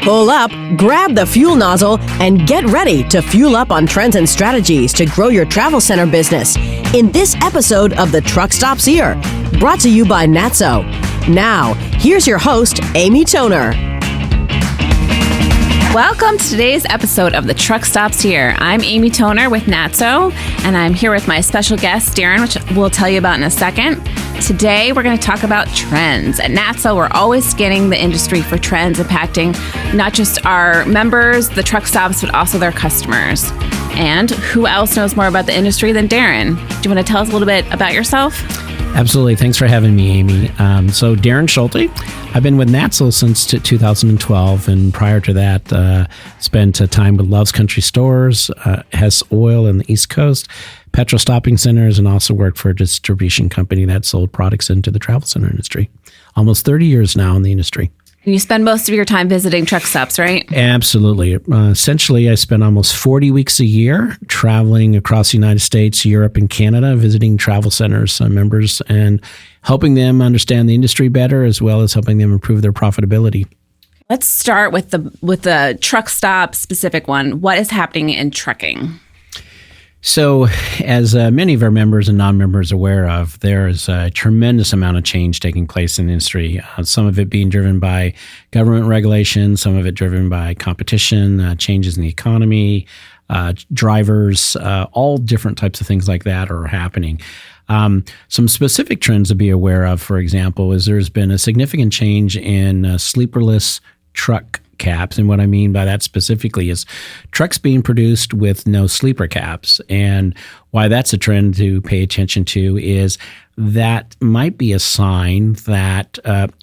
Pull up, grab the fuel nozzle, and get ready to fuel up on trends and strategies to grow your travel center business in this episode of the Truckstops Here, brought to you by NATSO. Now, here's your host, Amy Toner. Welcome to today's episode of the Truckstops Here. I'm Amy Toner with NATSO, and I'm here with my special guest, Darren, which we'll tell you about in a second. Today, we're going to talk about trends. At NATSO, we're always scanning the industry for trends impacting not just our members, the truck stops, but also their customers. And who else knows more about the industry than Darren? Do you want to tell us a little bit about yourself? Absolutely. Thanks for having me, Amy. So Darren Schulte. I've been with NATSO since 2012, and prior to that, spent time with Love's Country Stores, Hess Oil in the East Coast, petrol stopping centers, and also worked for a distribution company that sold products into the travel center industry. Almost 30 years now in the industry. You spend most of your time visiting truck stops, right? Absolutely. Essentially, I spend almost 40 weeks a year traveling across the United States, Europe, and Canada, visiting travel centers members and helping them understand the industry better, as well as helping them improve their profitability. Let's start with the truck stop specific one. What is happening in trucking? So, as many of our members and non-members are aware of, there is a tremendous amount of change taking place in the industry. Some of it being driven by government regulation, some of it driven by competition, changes in the economy, drivers, all different types of things like that are happening. Some specific trends to be aware of, for example, is there's been a significant change in sleeperless truck caps. And what I mean by that specifically is trucks being produced with no sleeper caps. And why that's a trend to pay attention to is that might be a sign that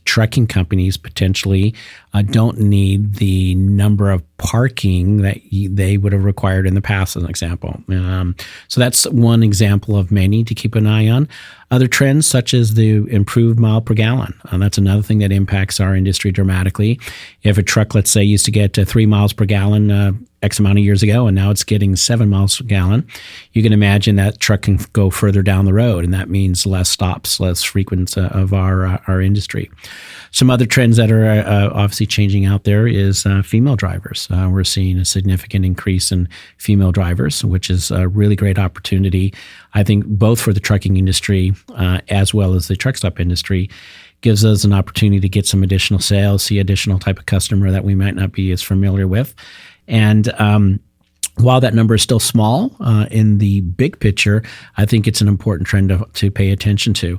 trucking companies potentially don't need the number of parking that they would have required in the past, as an example. So that's one example of many to keep an eye on. Other trends, such as the improved mile per gallon. That's another thing that impacts our industry dramatically. If a truck, let's say, used to get 3 miles per gallon X amount of years ago, and now it's getting 7 miles per gallon, you can imagine that truck can go further down the road, and that means less stops, less frequency of our industry. Some other trends that are obviously changing out there is female drivers. We're seeing a significant increase in female drivers, which is a really great opportunity, I think, both for the trucking industry as well as the truck stop industry. Gives us an opportunity to get some additional sales, see additional type of customer that we might not be as familiar with. And while that number is still small in the big picture, I think it's an important trend to pay attention to.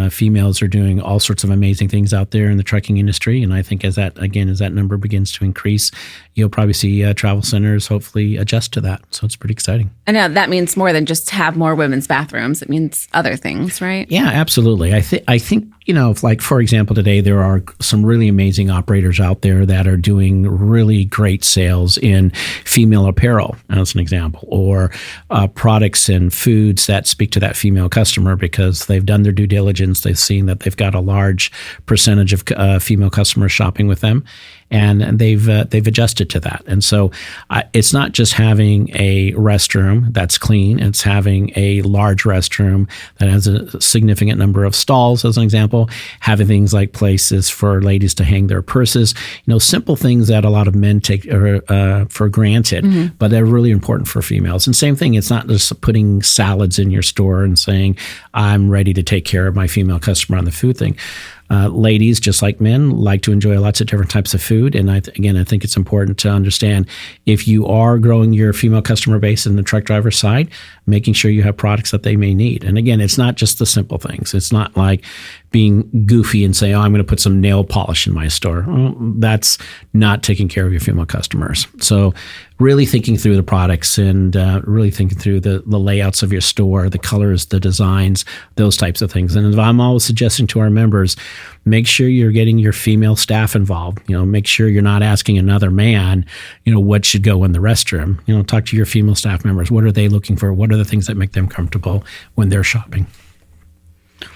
Females are doing all sorts of amazing things out there in the trucking industry. And I think as that number begins to increase, you'll probably see travel centers hopefully adjust to that. So it's pretty exciting. I know that means more than just have more women's bathrooms. It means other things, right? Yeah, absolutely. I think, like, for example, today there are some really amazing operators out there that are doing really great sales in female apparel, as an example, or products and foods that speak to that female customer because they've done their due diligence. They've seen that they've got a large percentage of female customers shopping with them, and they've adjusted to that. And so it's not just having a restroom that's clean. It's having a large restroom that has a significant number of stalls, as an example, having things like places for ladies to hang their purses, simple things that a lot of men take for granted, but they're really important for females. And same thing, it's not just putting salads in your store and saying, I'm ready to take care of my female customer on the food thing. Ladies, just like men, like to enjoy lots of different types of food. And I think it's important to understand if you are growing your female customer base in the truck driver side, making sure you have products that they may need. And again, it's not just the simple things. It's not like being goofy and saying, I'm going to put some nail polish in my store. Well, that's not taking care of your female customers. So really thinking through the products and really thinking through the layouts of your store, the colors, the designs, those types of things. And I'm always suggesting to our members, make sure you're getting your female staff involved. Make sure you're not asking another man, what should go in the restroom. Talk to your female staff members. What are they looking for? What are the things that make them comfortable when they're shopping?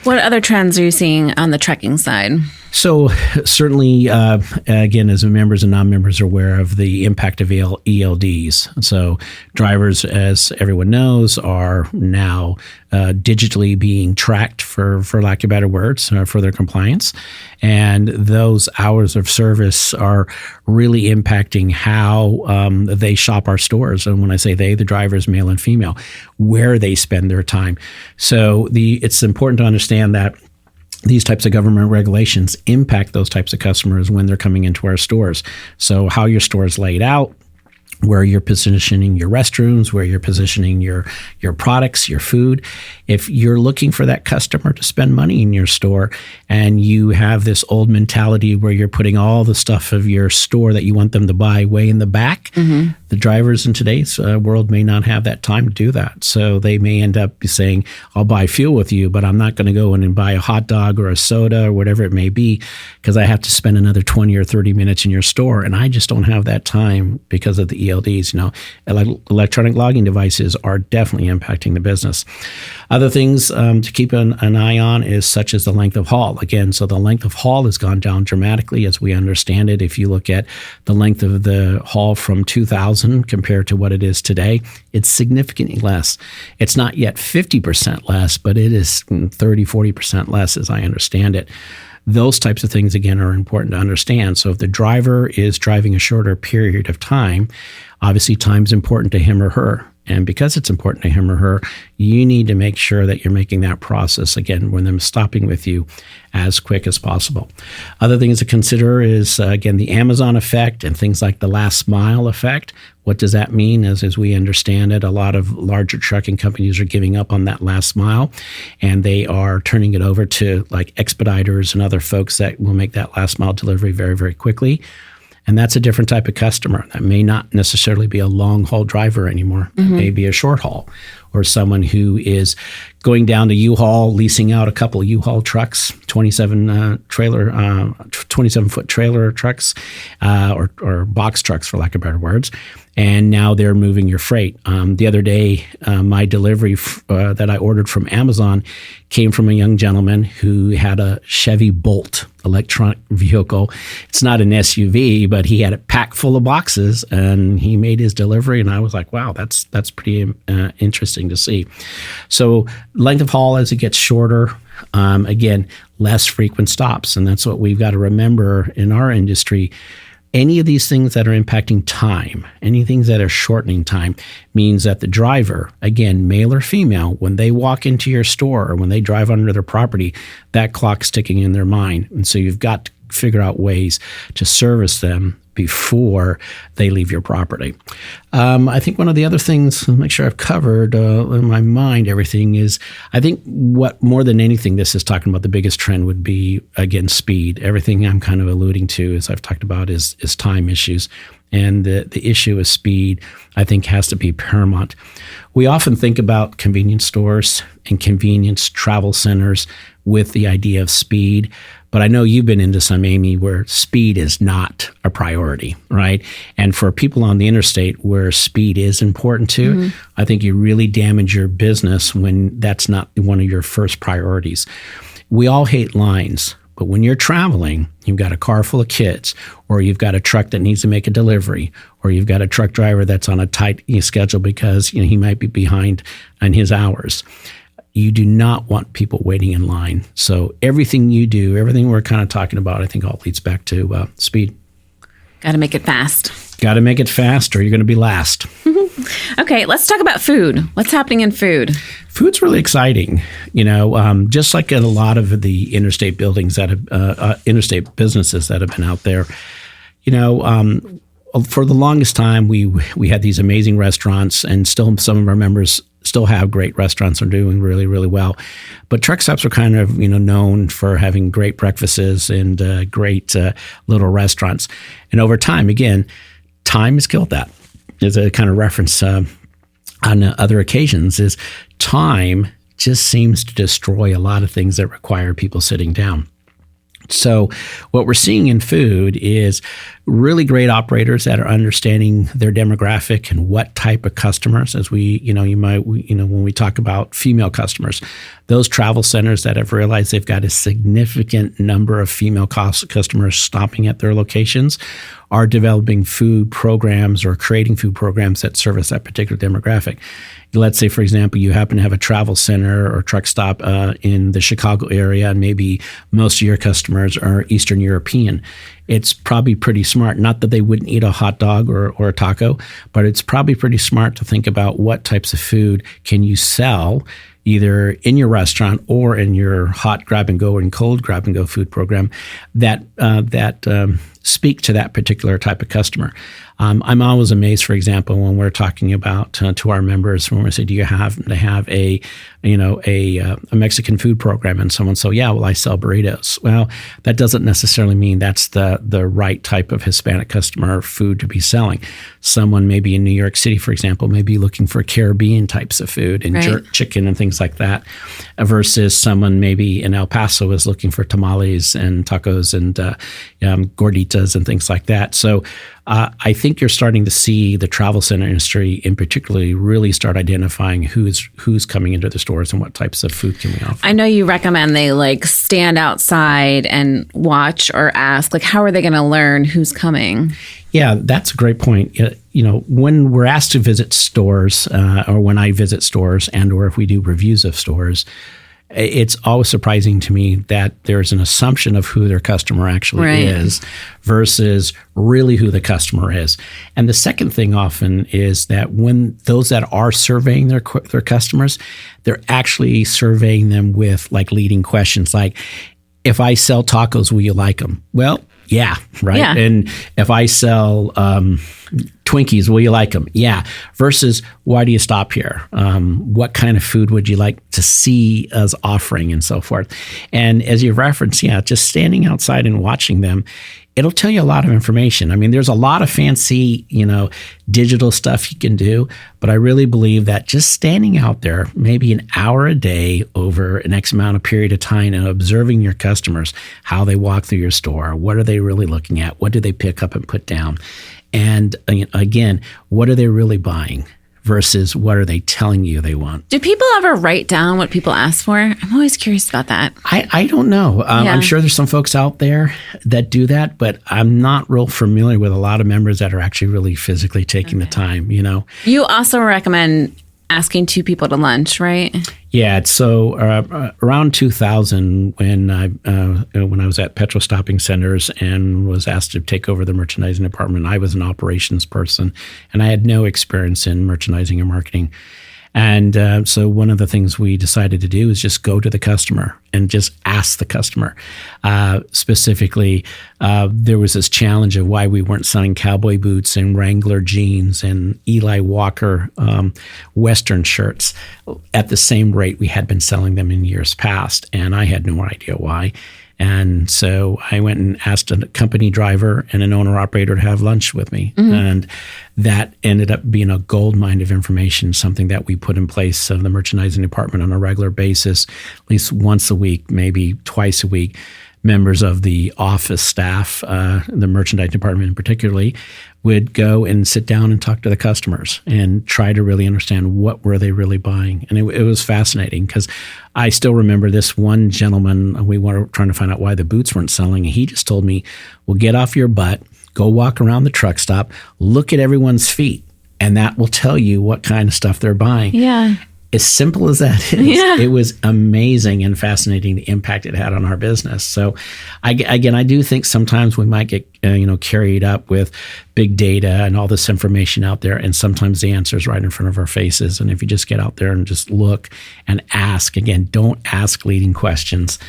What other trends are you seeing on the trucking side? So certainly, again, as members and non-members are aware of the impact of ELDs. So drivers, as everyone knows, are now digitally being tracked, for lack of better words, for their compliance. And those hours of service are really impacting how they shop our stores. And when I say they, the drivers, male and female, where they spend their time. So it's important to understand that these types of government regulations impact those types of customers when they're coming into our stores. So how your store is laid out, where you're positioning your restrooms, where you're positioning your products, your food. If you're looking for that customer to spend money in your store and you have this old mentality where you're putting all the stuff of your store that you want them to buy way in the back, the drivers in today's world may not have that time to do that. So they may end up saying, I'll buy fuel with you, but I'm not going to go in and buy a hot dog or a soda or whatever it may be because I have to spend another 20 or 30 minutes in your store. And I just don't have that time because of the ELDs. Electronic logging devices are definitely impacting the business. Other things to keep an eye on is such as the length of haul. Again, so the length of haul has gone down dramatically as we understand it. If you look at the length of the haul from 2000 compared to what it is today, it's significantly less. It's not yet 50% less, but it is 30, 40% less as I understand it. Those types of things, again, are important to understand. So if the driver is driving a shorter period of time, obviously time's important to him or her. And because it's important to him or her, you need to make sure that you're making that process, again, when them stopping with you, as quick as possible. Other things to consider is, again, the Amazon effect and things like the last mile effect. What does that mean? As we understand it, a lot of larger trucking companies are giving up on that last mile, and they are turning it over to like expediters and other folks that will make that last mile delivery very, very quickly. And that's a different type of customer. That may not necessarily be a long haul driver anymore. It may be a short haul, or someone who is going down to U-Haul, leasing out a couple of U-Haul trucks, 27-foot trailer trucks, or box trucks, for lack of better words. And now they're moving your freight. The other day, my delivery that I ordered from Amazon came from a young gentleman who had a Chevy Bolt electronic vehicle. It's not an SUV, but he had it packed full of boxes, and he made his delivery. And I was like, wow, that's pretty interesting to see. So length of haul as it gets shorter, again, less frequent stops. And that's what we've got to remember in our industry. Any of these things that are impacting time, any things that are shortening time, means that the driver, again, male or female, when they walk into your store or when they drive under their property, that clock's ticking in their mind. And so you've got to figure out ways to service them before they leave your property. I think one of the other things, make sure I've covered in my mind everything, is I think what more than anything this is talking about, the biggest trend would be, again, speed. Everything I'm kind of alluding to, as I've talked about, is time issues. And the issue of speed, I think, has to be paramount. We often think about convenience stores and convenience travel centers with the idea of speed. But I know you've been into some, Amy, where speed is not a priority, right? And for people on the interstate where speed is important to, I think you really damage your business when that's not one of your first priorities. We all hate lines, but when you're traveling, you've got a car full of kids, or you've got a truck that needs to make a delivery, or you've got a truck driver that's on a tight schedule because he might be behind on his hours. You do not want people waiting in line. So everything you do, everything we're kind of talking about, I think all leads back to speed. Got to make it fast. Got to make it fast or you're going to be last. Okay, let's talk about food. What's happening in food? Food's really exciting. Just like in a lot of the interstate buildings that have, interstate businesses that have been out there, for the longest time, we had these amazing restaurants, and still some of our members still have great restaurants and are doing really, really well. But truck stops are kind of, known for having great breakfasts and great little restaurants. And over time, again, time has killed that. As a kind of reference on other occasions, is time just seems to destroy a lot of things that require people sitting down. So what we're seeing in food is really great operators that are understanding their demographic and what type of customers, as when we talk about female customers, those travel centers that have realized they've got a significant number of female customers stopping at their locations are developing food programs or creating food programs that service that particular demographic. Let's say, for example, you happen to have a travel center or truck stop in the Chicago area, and maybe most of your customers are Eastern European. It's probably pretty smart, not that they wouldn't eat a hot dog or a taco, but it's probably pretty smart to think about what types of food can you sell either in your restaurant or in your hot grab-and-go and cold grab-and-go food program that speak to that particular type of customer. I'm always amazed, for example, when we're talking about to our members, when we say, "Do you have a Mexican food program?" And someone says, "Yeah, well, I sell burritos." Well, that doesn't necessarily mean that's the right type of Hispanic customer food to be selling. Someone maybe in New York City, for example, may be looking for Caribbean types of food and jerk chicken and things like that, versus someone maybe in El Paso is looking for tamales and tacos and gorditas and things like that. So I think you're starting to see the travel center industry in particularly really start identifying who's coming into the stores and what types of food can we offer. I know you recommend they stand outside and watch or ask, how are they going to learn who's coming? Yeah, that's a great point. When we're asked to visit stores or when I visit stores and or if we do reviews of stores, it's always surprising to me that there's an assumption of who their customer actually is versus really who the customer is. And the second thing often is that when those that are surveying their customers, they're actually surveying them with leading questions like, "If I sell tacos, will you like them?" Well, yeah, right. Yeah. And if I sell Twinkies, will you like them? Yeah. Versus, why do you stop here? What kind of food would you like to see us offering and so forth? And as you referenced, just standing outside and watching them, it'll tell you a lot of information. I mean, there's a lot of fancy, digital stuff you can do, but I really believe that just standing out there, maybe an hour a day over an X amount of period of time and observing your customers, how they walk through your store, what are they really looking at? What do they pick up and put down? And again, what are they really buying versus what are they telling you they want? Do people ever write down what people ask for? I'm always curious about that. I don't know. I'm sure there's some folks out there that do that, but I'm not real familiar with a lot of members that are actually really physically taking the time, You also recommend asking two people to lunch, right? Yeah. So around 2000, when I was at petrol stopping centers and was asked to take over the merchandising department, I was an operations person, and I had no experience in merchandising or marketing. And so one of the things we decided to do is just go to the customer and just ask the customer. Specifically, there was this challenge of why we weren't selling cowboy boots and Wrangler jeans and Eli Walker Western shirts at the same rate we had been selling them in years past. And I had no idea why. And so I went and asked a company driver and an owner-operator to have lunch with me. Mm-hmm. And that ended up being a gold mine of information, something that we put in place of the merchandising department on a regular basis, at least once a week, maybe twice a week. Members of the office staff, the merchandise department particularly, would go and sit down and talk to the customers and try to really understand what were they really buying. And it was fascinating because I still remember this one gentleman, we were trying to find out why the boots weren't selling. And he just told me, well, get off your butt, go walk around the truck stop, look at everyone's feet, and that will tell you what kind of stuff they're buying. Yeah. As simple as that is, It was amazing and fascinating the impact it had on our business. So, I do think sometimes we might get carried up with big data and all this information out there, and sometimes the answer is right in front of our faces. And if you just get out there and just look and ask, again, don't ask leading questions.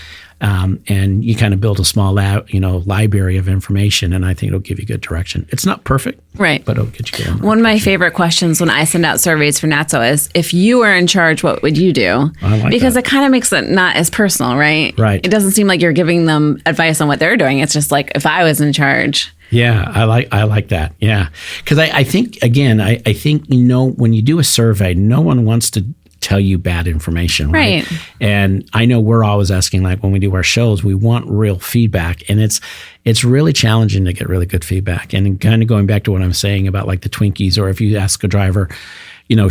And you kind of build a small library of information, and I think it'll give you good direction. It's not perfect, right? But it'll get you good. One of my favorite questions when I send out surveys for NATSO is, if you were in charge, what would you do? I like because that. It kind of makes it not as personal, right? Right. It doesn't seem like you're giving them advice on what they're doing. It's just like, if I was in charge. Yeah, I like that. Yeah, because I think when you do a survey, no one wants to tell you bad information. Right. And I know we're always asking, like when we do our shows, we want real feedback. And it's really challenging to get really good feedback. And kind of going back to what I'm saying about like the Twinkies, or if you ask a driver,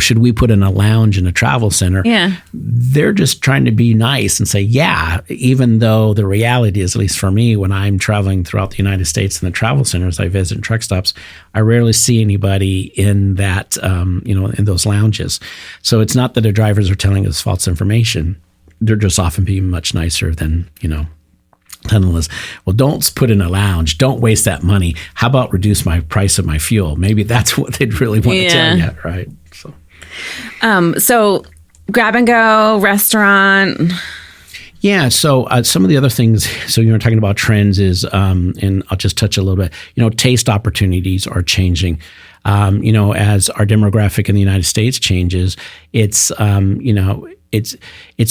should we put in a lounge in a travel center? Yeah. They're just trying to be nice and say, yeah, even though the reality is, at least for me, when I'm traveling throughout the United States in the travel centers I visit and truck stops, I rarely see anybody in that, in those lounges. So it's not that the drivers are telling us false information. They're just often being much nicer than, telling us, well, don't put in a lounge. Don't waste that money. How about reduce my price of my fuel? Maybe that's what they'd really want to tell you, right? So grab and go, restaurant. Yeah. So some of the other things, so you were talking about trends is, and I'll just touch a little bit, taste opportunities are changing. As our demographic in the United States changes, it's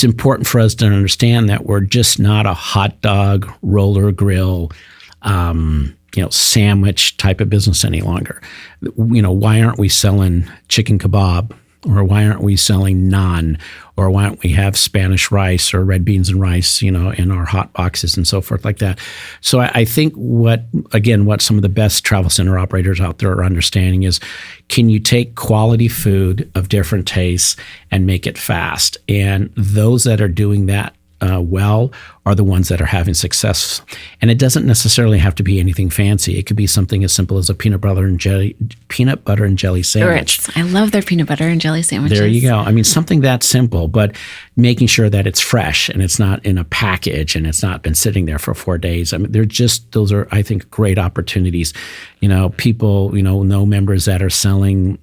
important for us to understand that we're just not a hot dog, roller grill, sandwich type of business any longer. Why aren't we selling chicken kebab? Or why aren't we selling naan? Or why don't we have Spanish rice or red beans and rice, in our hot boxes and so forth like that? So I think what some of the best travel center operators out there are understanding is, can you take quality food of different tastes and make it fast? And those that are doing that well are the ones that are having success. And it doesn't necessarily have to be anything fancy. It could be something as simple as a peanut butter and jelly sandwich. I love their peanut butter and jelly sandwiches. There you go. I mean, something that simple, but making sure that it's fresh and it's not in a package and it's not been sitting there for 4 days. I mean, those are, I think, great opportunities. People, know members that are selling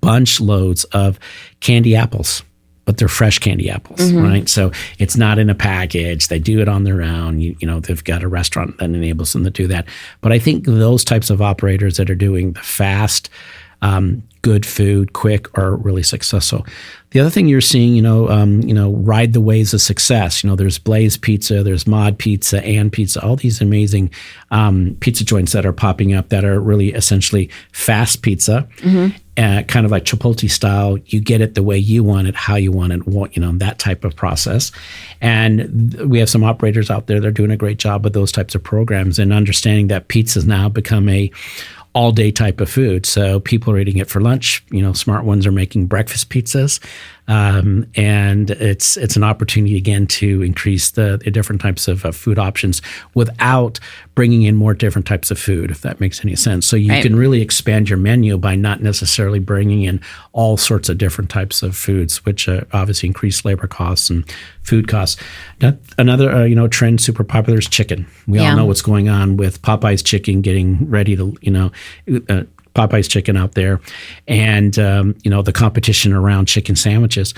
bunch loads of candy apples, but they're fresh candy apples, right? So it's not in a package. They do it on their own. They've got a restaurant that enables them to do that. But I think those types of operators that are doing the fast, good food, quick, are really successful. The other thing you're seeing, ride the waves of success. There's Blaze Pizza, there's Mod Pizza, and Pizza, all these amazing pizza joints that are popping up that are really essentially fast pizza. Kind of like Chipotle style. You get it the way you want it, how you want it, that type of process. And we have some operators out there that are doing a great job with those types of programs and understanding that pizza's now become a all-day type of food. So people are eating it for lunch. Smart ones are making breakfast pizzas. And it's an opportunity, again, to increase the different types of food options without bringing in more different types of food, if that makes any sense. So you can really expand your menu by not necessarily bringing in all sorts of different types of foods, which obviously increase labor costs and food costs. Another trend super popular is chicken. We all know what's going on with Popeye's chicken getting ready to, Popeye's chicken out there, and the competition around chicken sandwiches,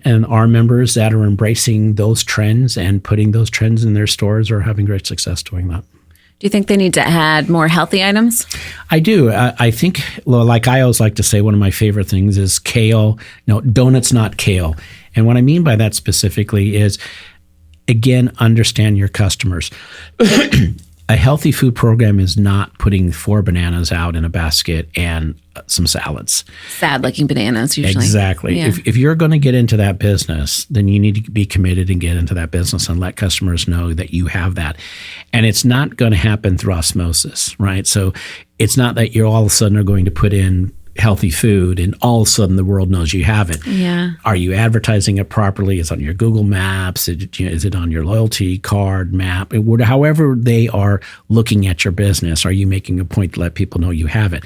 and our members that are embracing those trends and putting those trends in their stores are having great success doing that. Do you think they need to add more healthy items? I do. I think, like I always like to say, one of my favorite things is kale. No, donuts, not kale. And what I mean by that specifically is, again, understand your customers. A healthy food program is not putting 4 bananas out in a basket and some salads. Sad-looking bananas, usually. Exactly. Yeah. If you're going to get into that business, then you need to be committed and get into that business and let customers know that you have that. And it's not going to happen through osmosis, right? So it's not that you're all of a sudden are going to put in healthy food and all of a sudden the world knows you have it. Yeah. Are you advertising it properly? Is it on your Google Maps? Is it on your loyalty card map? However they are looking at your business, are you making a point to let people know you have it?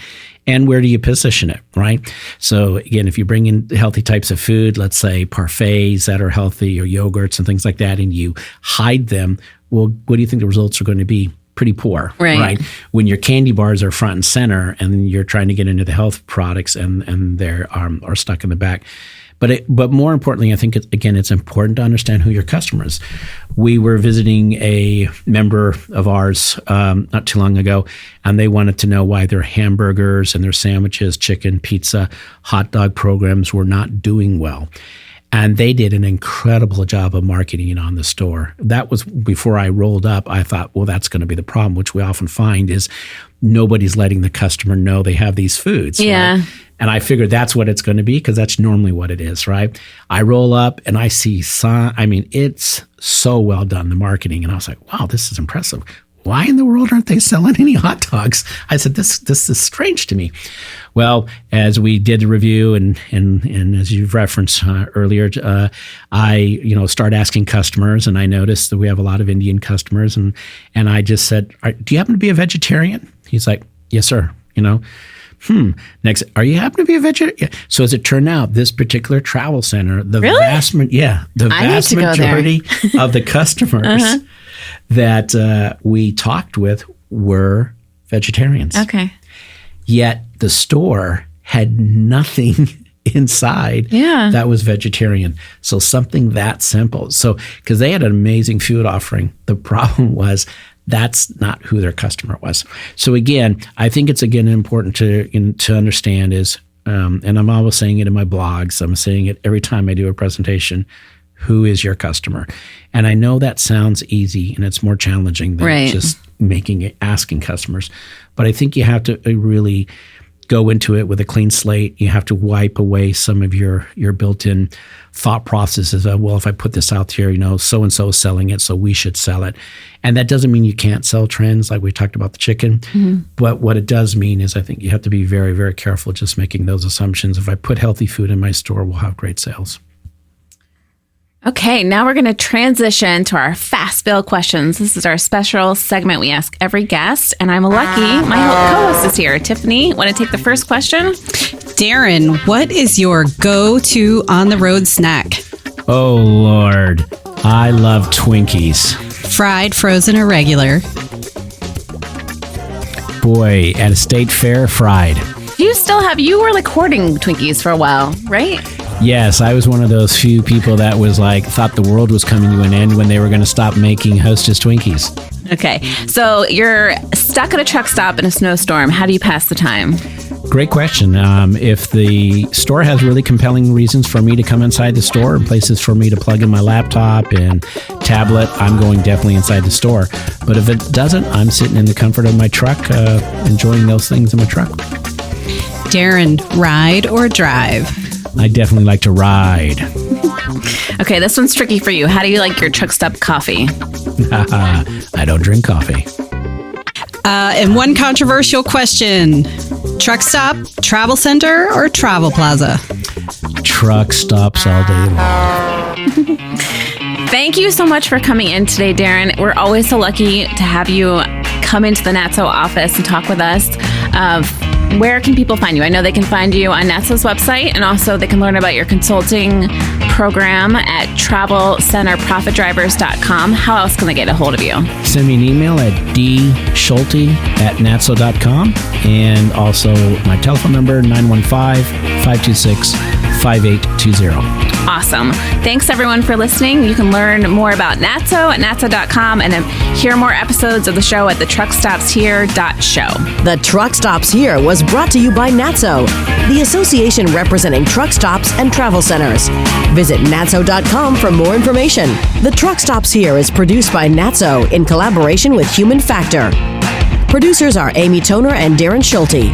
And where do you position it, right? So again, if you bring in healthy types of food, let's say parfaits that are healthy or yogurts and things like that, and you hide them, well, what do you think the results are going to be? Pretty poor, right? When your candy bars are front and center and you're trying to get into the health products and they're are stuck in the back. But more importantly, I think, it's important to understand who your customer is. We were visiting a member of ours not too long ago, and they wanted to know why their hamburgers and their sandwiches, chicken, pizza, hot dog programs were not doing well. And they did an incredible job of marketing it on the store. That was before I rolled up. I thought, well, that's going to be the problem, which we often find is nobody's letting the customer know they have these foods. Yeah. Right? And I figured that's what it's going to be because that's normally what it is, right? I roll up and I see it's so well done, the marketing. And I was like, wow, this is impressive. Why in the world aren't they selling any hot dogs? I said, this is strange to me. Well, as we did the review and as you've referenced earlier, I start asking customers, and I noticed that we have a lot of Indian customers, and I just said, do you happen to be a vegetarian? He's like, yes, sir. Next, are you happen to be a vegetarian? So as it turned out, this particular travel center, the vast majority of the customers that we talked with were vegetarians. Okay. Yet the store had nothing inside that was vegetarian. So something that simple. So because they had an amazing food offering, the problem was that's not who their customer was. So again, I think it's important to understand is, and I'm always saying it in my blogs, I'm saying it every time I do a presentation, who is your customer? And I know that sounds easy and it's more challenging than just asking customers. But I think you have to really go into it with a clean slate. You have to wipe away some of your built-in thought processes of, well, if I put this out here, so-and-so is selling it, so we should sell it. And that doesn't mean you can't sell trends like we talked about the chicken. Mm-hmm. But what it does mean is I think you have to be very, very careful just making those assumptions. If I put healthy food in my store, we'll have great sales. Okay, now we're going to transition to our fast bill questions. This is our special segment we ask every guest, and I'm lucky. My co-host is here. Tiffany, want to take the first question? Darren, what is your go-to on-the-road snack? Oh, Lord. I love Twinkies. Fried, frozen, or regular? Boy, at a state fair, fried. You were like hoarding Twinkies for a while, right? Yes, I was one of those few people that was thought the world was coming to an end when they were going to stop making Hostess Twinkies. Okay, so you're stuck at a truck stop in a snowstorm. How do you pass the time? Great question. If the store has really compelling reasons for me to come inside the store and places for me to plug in my laptop and tablet, I'm going definitely inside the store. But if it doesn't, I'm sitting in the comfort of my truck, enjoying those things in my truck. Darren, ride or drive? I definitely like to ride. Okay, this one's tricky for you. How do you like your truck stop coffee? I don't drink coffee. And one controversial question. Truck stop, travel center, or travel plaza? Truck stops all day long. Thank you so much for coming in today, Darren. We're always so lucky to have you come into the NATSO office and talk with us. Where can people find you? I know they can find you on NATSO's website, and also they can learn about your consulting program at travelcenterprofitdrivers.com. How else can they get a hold of you? Send me an email at dschulte@natso.com, and also my telephone number, 915-526-5820. Awesome. Thanks, everyone, for listening. You can learn more about NATSO at natso.com and hear more episodes of the show at the truckstopshere.show. The Truck Stops Here was brought to you by NATSO, the association representing truck stops and travel centers. Visit natso.com for more information. The Truck Stops Here is produced by NATSO in collaboration with Human Factor. Producers are Amy Toner and Darren Schulte.